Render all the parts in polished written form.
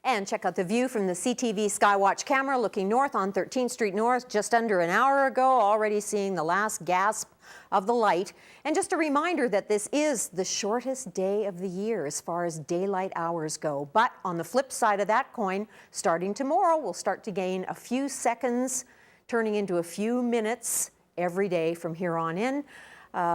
And check out the view from the CTV Skywatch camera looking north on 13th Street North. Just under an hour ago, already seeing the last gasp of the light. And just a reminder that this is the shortest day of the year as far as daylight hours go. But on the flip side of that coin, starting tomorrow, we'll start to gain a few seconds, turning into a few minutes every day from here on in.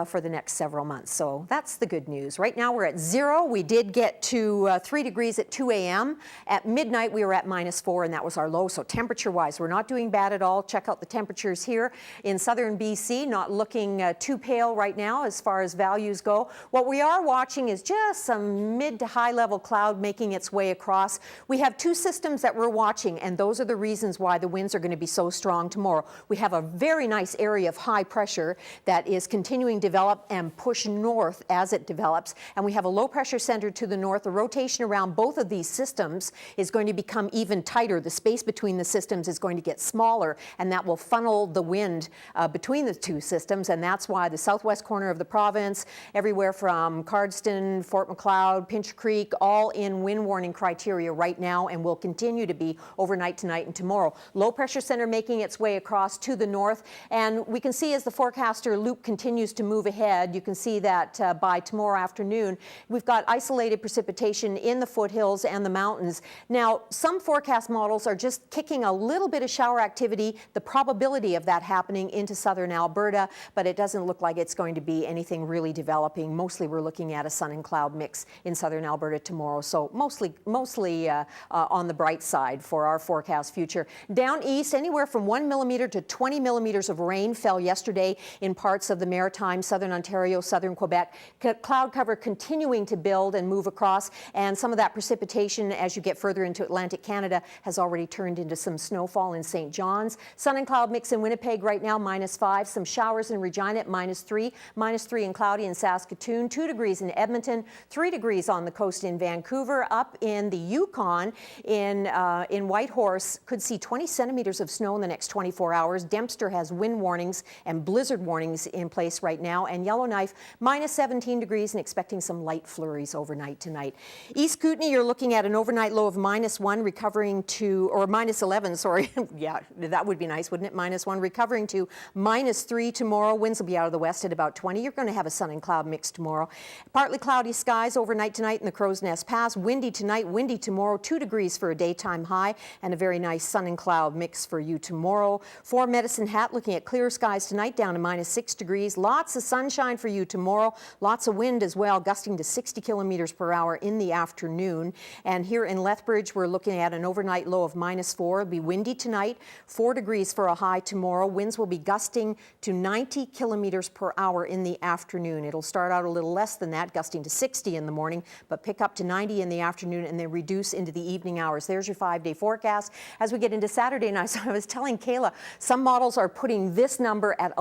For the next several months. So that's the good news. Right now we're at 0. We did get to 3 degrees at 2 a.m. At midnight we were at -4 and that was our low. So temperature wise we're not doing bad at all. Check out the temperatures here in southern BC. Not looking too pale right now as far as values go. What we are watching is just some mid to high level cloud making its way across. We have 2 systems that we're watching and those are the reasons why the winds are going to be so strong tomorrow. We have a very nice area of high pressure that is continuing develop and push north as it develops, and we have a low pressure center to the north. The rotation around both of these systems is going to become even tighter. The space between the systems is going to get smaller, and that will funnel the wind between the 2 systems, and that's why the southwest corner of the province, everywhere from Cardston, Fort Macleod, Pinch Creek, all in wind warning criteria right now and will continue to be overnight tonight and tomorrow. Low pressure center making its way across to the north, and we can see as the forecaster loop continues to move ahead, you can see that by tomorrow afternoon, we've got isolated precipitation in the foothills and the mountains. Now, some forecast models are just kicking a little bit of shower activity, the probability of that happening into southern Alberta, but it doesn't look like it's going to be anything really developing. Mostly we're looking at a sun and cloud mix in southern Alberta tomorrow, so mostly on the bright side for our forecast future. Down east, anywhere from 1 millimeter to 20 millimeters of rain fell yesterday in parts of the Maritime, southern Ontario, southern Quebec. Cloud cover continuing to build and move across, and some of that precipitation as you get further into Atlantic Canada has already turned into some snowfall in St. John's. Sun and cloud mix in Winnipeg right now, -5. Some showers in Regina at -3. -3 and cloudy in Saskatoon. 2 degrees in Edmonton. 3 degrees on the coast in Vancouver. Up in the Yukon in Whitehorse, could see 20 centimeters of snow in the next 24 hours. Dempster has wind warnings and blizzard warnings in place right now, and Yellowknife -17 degrees and expecting some light flurries overnight tonight. East Kootenay, you're looking at an overnight low of -1 recovering to, or -11, sorry. Yeah, that would be nice, wouldn't it? -1 recovering to -3 tomorrow. Winds will be out of the west at about 20. You're going to have a sun and cloud mix tomorrow. Partly cloudy skies overnight tonight in the Crow's Nest Pass. Windy tonight, windy tomorrow. 2 degrees for a daytime high and a very nice sun and cloud mix for you tomorrow. For Medicine Hat, looking at clear skies tonight down to -6 degrees. Lots of sunshine for you tomorrow. Lots of wind as well, gusting to 60 kilometers per hour in the afternoon. And here in Lethbridge, we're looking at an overnight low of -4. It'll be windy tonight, 4 degrees for a high tomorrow. Winds will be gusting to 90 kilometers per hour in the afternoon. It'll start out a little less than that, gusting to 60 in the morning, but pick up to 90 in the afternoon and then reduce into the evening hours. There's your 5-day forecast. As we get into Saturday night, so I was telling Kayla, some models are putting this number at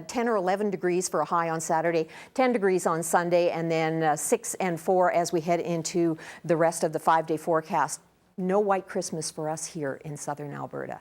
10 or 11 degrees for a high on Saturday, 10 degrees on Sunday, and then 6 and 4 as we head into the rest of the 5-day forecast. No white Christmas for us here in southern Alberta.